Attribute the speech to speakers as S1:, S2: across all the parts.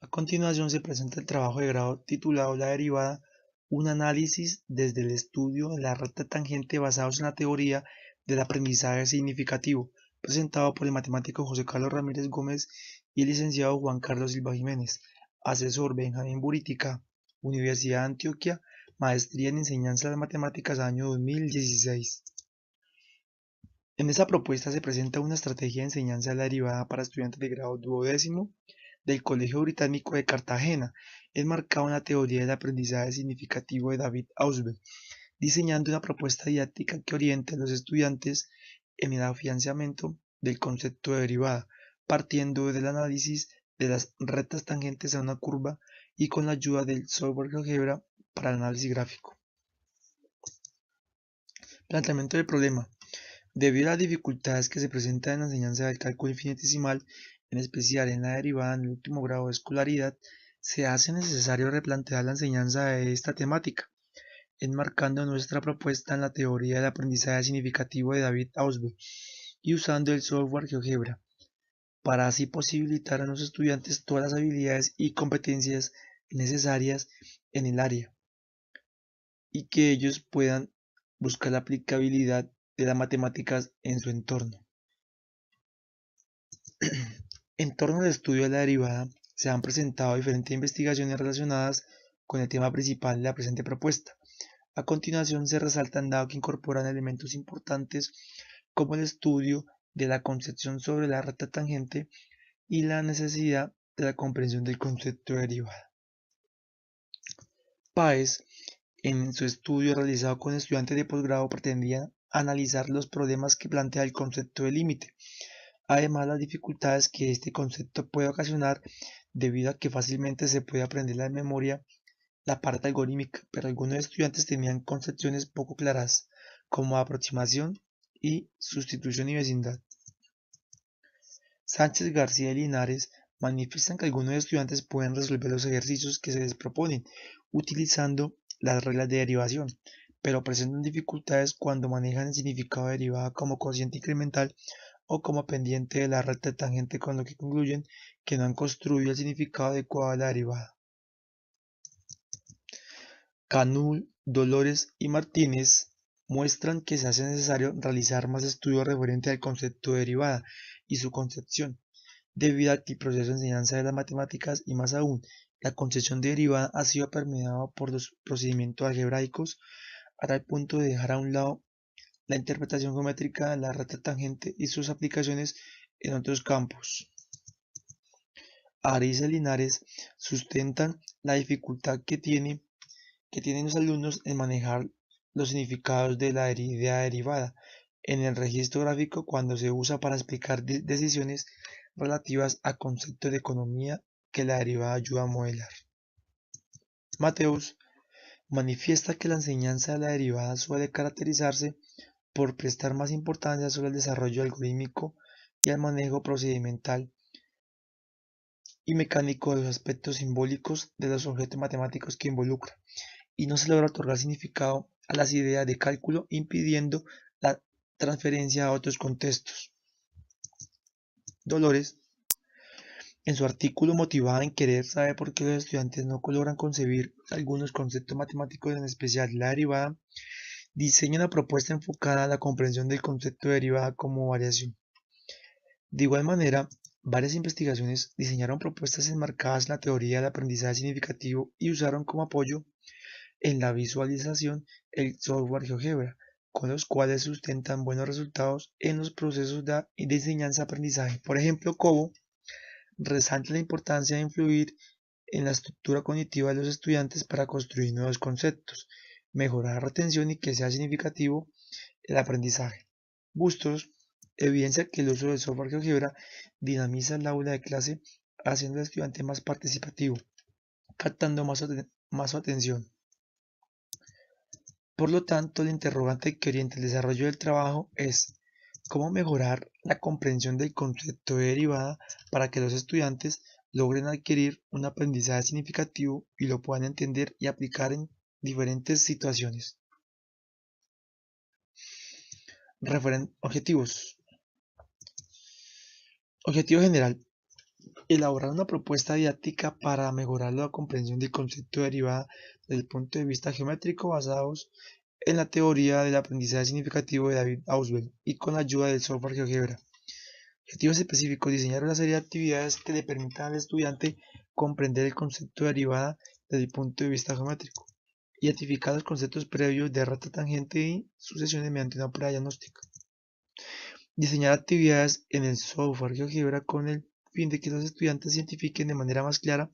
S1: A continuación se presenta el trabajo de grado titulado La derivada, un análisis desde el estudio de la recta tangente basados en la teoría del aprendizaje significativo, presentado por el matemático José Carlos Ramírez Gómez y el licenciado Juan Carlos Silva Jiménez, asesor Benjamín Buritica, Universidad de Antioquia, Maestría en Enseñanza de las Matemáticas año 2016. En esta propuesta se presenta una estrategia de enseñanza de la derivada para estudiantes de grado duodécimo del Colegio Británico de Cartagena, enmarcado en la teoría del aprendizaje significativo de David Ausubel, diseñando una propuesta didáctica que oriente a los estudiantes en el afianzamiento del concepto de derivada, partiendo del análisis de las rectas tangentes a una curva y con la ayuda del software GeoGebra para el análisis gráfico. Planteamiento del problema. Debido a las dificultades que se presentan en la enseñanza del cálculo infinitesimal, en especial en la derivada en el último grado de escolaridad, se hace necesario replantear la enseñanza de esta temática, enmarcando nuestra propuesta en la teoría del aprendizaje significativo de David Ausubel y usando el software GeoGebra, para así posibilitar a los estudiantes todas las habilidades y competencias necesarias en el área y que ellos puedan buscar la aplicabilidad de las matemáticas en su entorno. En torno al estudio de la derivada, se han presentado diferentes investigaciones relacionadas con el tema principal de la presente propuesta. A continuación se resaltan dados que incorporan elementos importantes como el estudio de la concepción sobre la recta tangente y la necesidad de la comprensión del concepto de derivada. Páez, en su estudio realizado con estudiantes de posgrado, pretendía analizar los problemas que plantea el concepto de límite, además las dificultades que este concepto puede ocasionar debido a que fácilmente se puede aprender de memoria la parte algorítmica, pero algunos estudiantes tenían concepciones poco claras, como aproximación y sustitución y vecindad. Sánchez García y Linares manifiestan que algunos estudiantes pueden resolver los ejercicios que se les proponen utilizando las reglas de derivación, pero presentan dificultades cuando manejan el significado de derivada como cociente incremental o como pendiente de la recta tangente, con lo que concluyen que no han construido el significado adecuado de la derivada. Canul, Dolores y Martínez muestran que se hace necesario realizar más estudios referentes al concepto de derivada y su concepción, debido a que el proceso de enseñanza de las matemáticas y más aún la concepción de derivada ha sido permeado por los procedimientos algebraicos a tal punto de dejar a un lado la interpretación geométrica de la recta tangente y sus aplicaciones en otros campos. Ariza y Linares sustentan la dificultad que tienen los alumnos en manejar los significados de la idea derivada en el registro gráfico cuando se usa para explicar decisiones relativas a conceptos de economía que la derivada ayuda a modelar. Mateus manifiesta que la enseñanza de la derivada suele caracterizarse por prestar más importancia sobre el desarrollo algorítmico y al manejo procedimental y mecánico de los aspectos simbólicos de los objetos matemáticos que involucra, y no se logra otorgar significado a las ideas de cálculo, impidiendo la transferencia a otros contextos. Dolores, en su artículo motivada en querer saber por qué los estudiantes no logran concebir algunos conceptos matemáticos, en especial la derivada, diseña una propuesta enfocada a la comprensión del concepto de derivada como variación. De igual manera, varias investigaciones diseñaron propuestas enmarcadas en la teoría del aprendizaje significativo y usaron como apoyo en la visualización el software GeoGebra, con los cuales sustentan buenos resultados en los procesos de enseñanza-aprendizaje. Por ejemplo, Cobo resalta la importancia de influir en la estructura cognitiva de los estudiantes para construir nuevos conceptos, mejorar la retención y que sea significativo el aprendizaje. Bustos evidencia que el uso del software GeoGebra dinamiza el aula de clase, haciendo al estudiante más participativo, captando más su atención. Por lo tanto, el interrogante que orienta el desarrollo del trabajo es cómo mejorar la comprensión del concepto de derivada para que los estudiantes logren adquirir un aprendizaje significativo y lo puedan entender y aplicar en diferentes situaciones. Objetivos. Objetivo general. Elaborar una propuesta didáctica para mejorar la comprensión del concepto de derivada desde el punto de vista geométrico basados en la teoría del aprendizaje significativo de David Ausubel y con la ayuda del software GeoGebra. Objetivos específicos: diseñar una serie de actividades que le permitan al estudiante comprender el concepto de derivada desde el punto de vista geométrico. Identificar los conceptos previos de recta, tangente y sucesiones mediante una prueba diagnóstica. Diseñar actividades en el software GeoGebra con el fin de que los estudiantes identifiquen de manera más clara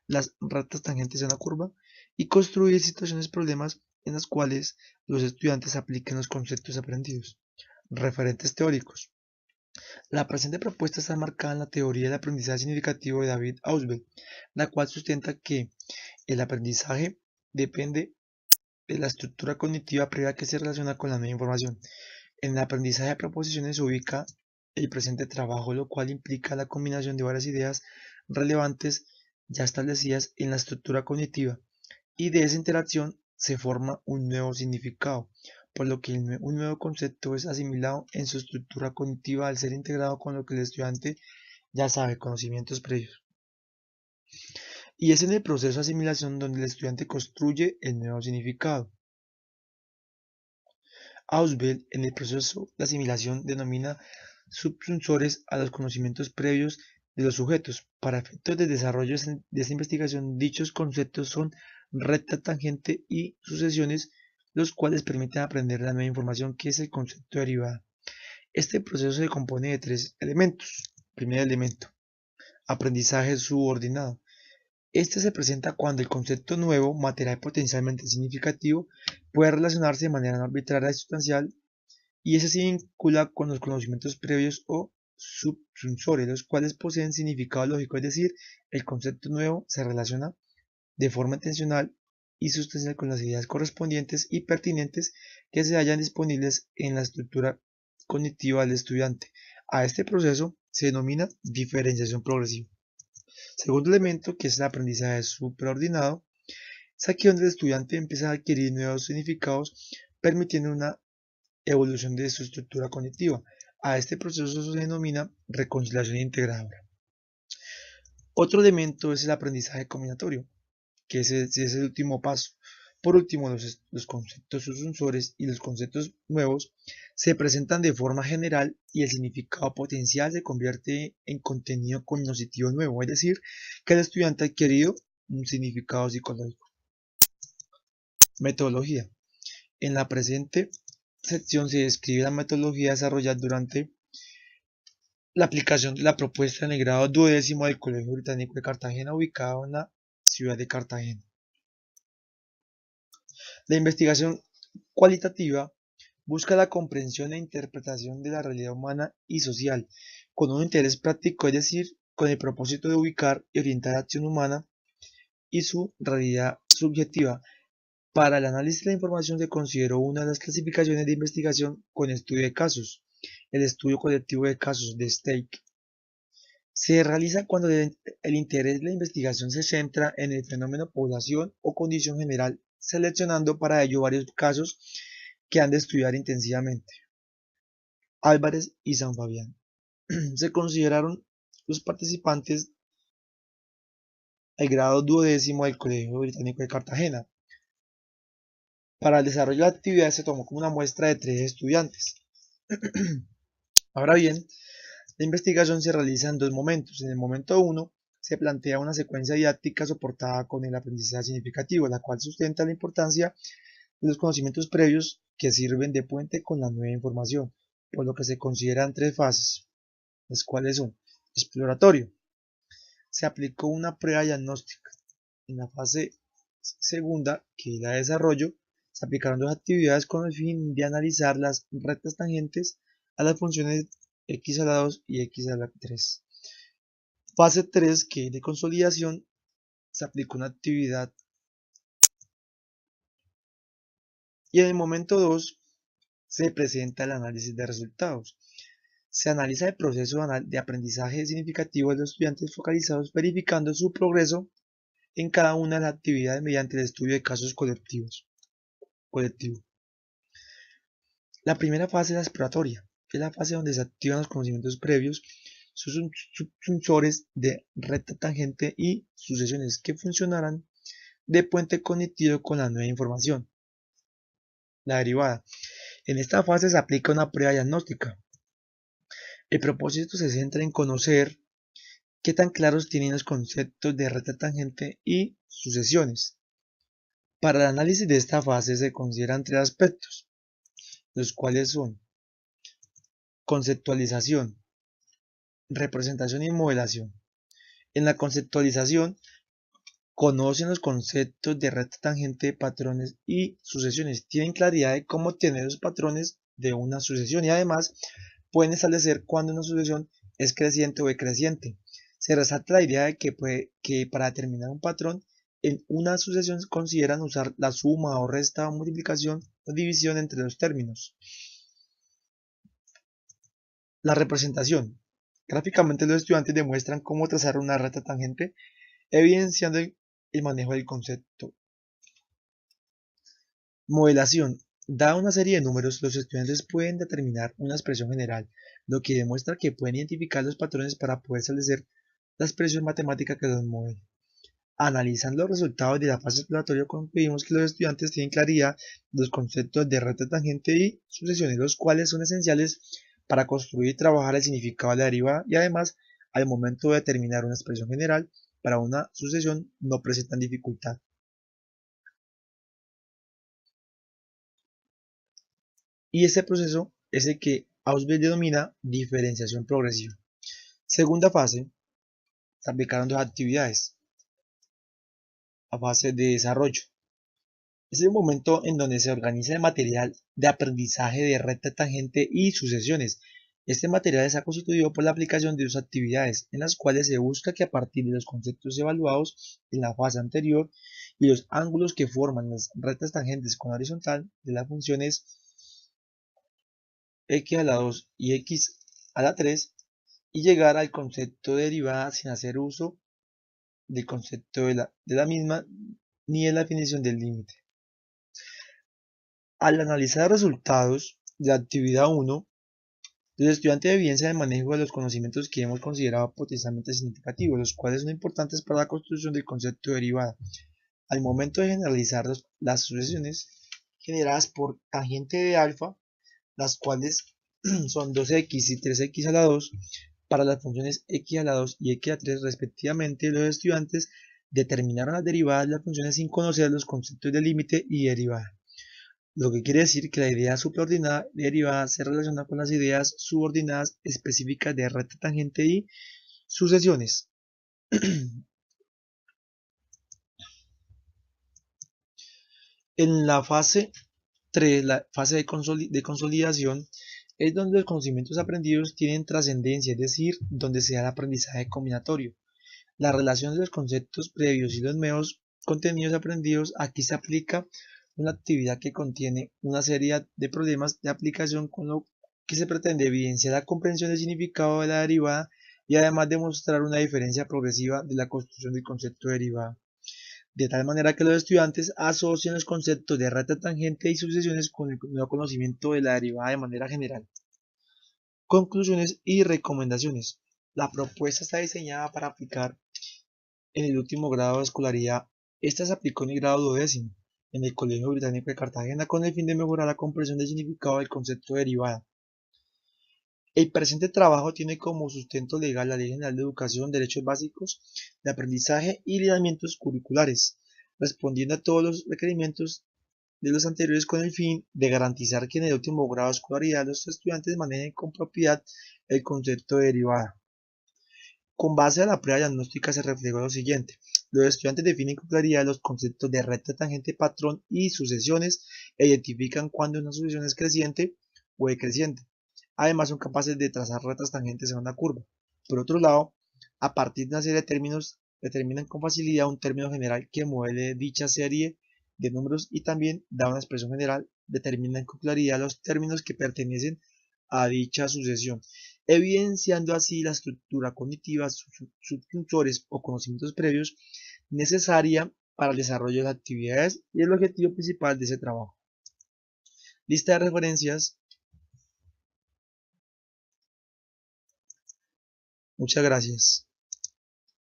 S1: las rectas tangentes de una curva y construir situaciones problemas en las cuales los estudiantes apliquen los conceptos aprendidos. Referentes teóricos. La presente propuesta está enmarcada en la teoría del aprendizaje significativo de David Ausubel, la cual sustenta que el aprendizaje depende de la estructura cognitiva previa que se relaciona con la nueva información. En el aprendizaje de proposiciones se ubica el presente trabajo, lo cual implica la combinación de varias ideas relevantes ya establecidas en la estructura cognitiva, y de esa interacción se forma un nuevo significado, por lo que un nuevo concepto es asimilado en su estructura cognitiva al ser integrado con lo que el estudiante ya sabe, conocimientos previos. Y es en el proceso de asimilación donde el estudiante construye el nuevo significado. Ausubel, en el proceso de asimilación, denomina subsunsores a los conocimientos previos de los sujetos. Para efectos de desarrollo de esta investigación, dichos conceptos son recta, tangente y sucesiones, los cuales permiten aprender la nueva información que es el concepto de derivada. Este proceso se compone de tres elementos. Primer elemento: aprendizaje subordinado. Este se presenta cuando el concepto nuevo, material potencialmente significativo, puede relacionarse de manera no arbitraria y sustancial, y ese se vincula con los conocimientos previos o subsunsores, los cuales poseen significado lógico, es decir, el concepto nuevo se relaciona de forma intencional y sustancial con las ideas correspondientes y pertinentes que se hallan disponibles en la estructura cognitiva del estudiante. A este proceso se denomina diferenciación progresiva. Segundo elemento, que es el aprendizaje supraordinado, es aquí donde el estudiante empieza a adquirir nuevos significados, permitiendo una evolución de su estructura cognitiva. A este proceso se denomina reconciliación integradora. Otro elemento es el aprendizaje combinatorio, que es el último paso. Por último, los conceptos sucesores y los conceptos nuevos se presentan de forma general y el significado potencial se convierte en contenido cognitivo nuevo, es decir, que el estudiante ha adquirido un significado psicológico. Metodología. En la presente sección se describe la metodología desarrollada durante la aplicación de la propuesta en el grado duodécimo del Colegio Británico de Cartagena, ubicado en la ciudad de Cartagena. La investigación cualitativa busca la comprensión e interpretación de la realidad humana y social, con un interés práctico, es decir, con el propósito de ubicar y orientar la acción humana y su realidad subjetiva. Para el análisis de la información se consideró una de las clasificaciones de investigación con estudio de casos, el estudio colectivo de casos de Stake. Se realiza cuando el interés de la investigación se centra en el fenómeno, población o condición general, seleccionando para ello varios casos que han de estudiar intensivamente. Álvarez y San Fabián. Se consideraron los participantes del grado duodécimo del Colegio Británico de Cartagena. Para el desarrollo de la actividad se tomó como una muestra de 3 estudiantes. Ahora bien, la investigación se realiza en 2 momentos. En el momento 1 se plantea una secuencia didáctica soportada con el aprendizaje significativo, la cual sustenta la importancia de los conocimientos previos que sirven de puente con la nueva información, por lo que se consideran 3 fases, las cuales son: exploratorio. Se aplicó una prueba diagnóstica. En la fase segunda, que es la de desarrollo, se aplicaron 2 actividades con el fin de analizar las rectas tangentes a las funciones x a la 2 y x a la 3. Fase 3, que es de consolidación, se aplicó una actividad. Y en el momento 2 se presenta el análisis de resultados. Se analiza el proceso de aprendizaje significativo de los estudiantes focalizados, verificando su progreso en cada una de las actividades mediante el estudio de casos colectivo. La primera fase es la exploratoria, es la fase donde se activan los conocimientos previos sus subtensores de recta tangente y sucesiones que funcionarán de puente cognitivo con la nueva información, la derivada. En esta fase se aplica una prueba diagnóstica. El propósito se centra en conocer qué tan claros tienen los conceptos de recta tangente y sucesiones. Para el análisis de esta fase se consideran tres aspectos, los cuales son conceptualización, representación y modelación. En la conceptualización, conocen los conceptos de recta tangente, patrones y sucesiones. Tienen claridad de cómo obtener los patrones de una sucesión y además pueden establecer cuándo una sucesión es creciente o decreciente. Se resalta la idea de que para determinar un patrón en una sucesión consideran usar la suma o resta o multiplicación o división entre los términos. La representación. Gráficamente los estudiantes demuestran cómo trazar una recta tangente, evidenciando el manejo del concepto. Modelación. Dada una serie de números, los estudiantes pueden determinar una expresión general, lo que demuestra que pueden identificar los patrones para poder establecer la expresión matemática que los mueve. Analizando los resultados de la fase exploratoria, concluimos que los estudiantes tienen claridad de los conceptos de recta tangente y sucesiones, los cuales son esenciales para construir y trabajar el significado de la derivada y además, al momento de determinar una expresión general para una sucesión, no presentan dificultad. Y este proceso es el que Ausubel denomina diferenciación progresiva. Segunda fase, se aplicaron dos actividades. La fase de desarrollo. Es el momento en donde se organiza el material de aprendizaje de recta tangente y sucesiones. Este material está constituido por la aplicación de dos actividades, en las cuales se busca que a partir de los conceptos evaluados en la fase anterior y los ángulos que forman las rectas tangentes con horizontal de las funciones x a la 2 y x a la 3 y llegar al concepto de derivada sin hacer uso del concepto de la misma ni de la definición del límite. Al analizar resultados de la actividad 1, los estudiantes evidencian el manejo de los conocimientos que hemos considerado potencialmente significativos, los cuales son importantes para la construcción del concepto de derivada. Al momento de generalizar las sucesiones generadas por tangente de alfa, las cuales son 2x y 3x a la 2, para las funciones x a la 2 y x a la 3 respectivamente, los estudiantes determinaron las derivadas de las funciones sin conocer los conceptos de límite y derivada. Lo que quiere decir que la idea superordinada de derivada se relaciona con las ideas subordinadas específicas de recta tangente y sucesiones. En la fase 3, la fase de consolidación, es donde los conocimientos aprendidos tienen trascendencia, es decir, donde se da el aprendizaje combinatorio. La relación de los conceptos previos y los nuevos contenidos aprendidos, aquí se aplica una actividad que contiene una serie de problemas de aplicación con lo que se pretende evidenciar la comprensión del significado de la derivada y además demostrar una diferencia progresiva de la construcción del concepto de derivada, de tal manera que los estudiantes asocian los conceptos de recta tangente y sucesiones con el nuevo conocimiento de la derivada de manera general. Conclusiones y recomendaciones. La propuesta está diseñada para aplicar en el último grado de escolaridad. Esta se aplicó en el grado duodécimo en el Colegio Británico de Cartagena con el fin de mejorar la comprensión del significado del concepto de derivada. El presente trabajo tiene como sustento legal la Ley General de Educación, Derechos Básicos de Aprendizaje y Lineamientos Curriculares, respondiendo a todos los requerimientos de los anteriores con el fin de garantizar que en el último grado de escolaridad los estudiantes manejen con propiedad el concepto de derivada. Con base a la prueba diagnóstica se reflejó lo siguiente. Los estudiantes definen con claridad los conceptos de recta, tangente, patrón y sucesiones e identifican cuando una sucesión es creciente o decreciente. Además son capaces de trazar rectas tangentes en una curva. Por otro lado, a partir de una serie de términos, determinan con facilidad un término general que modele dicha serie de números y también, da una expresión general, determinan con claridad los términos que pertenecen a dicha sucesión, evidenciando así la estructura cognitiva, subfunctores o conocimientos previos necesaria para el desarrollo de las actividades y el objetivo principal de ese trabajo. Lista de referencias. Muchas gracias.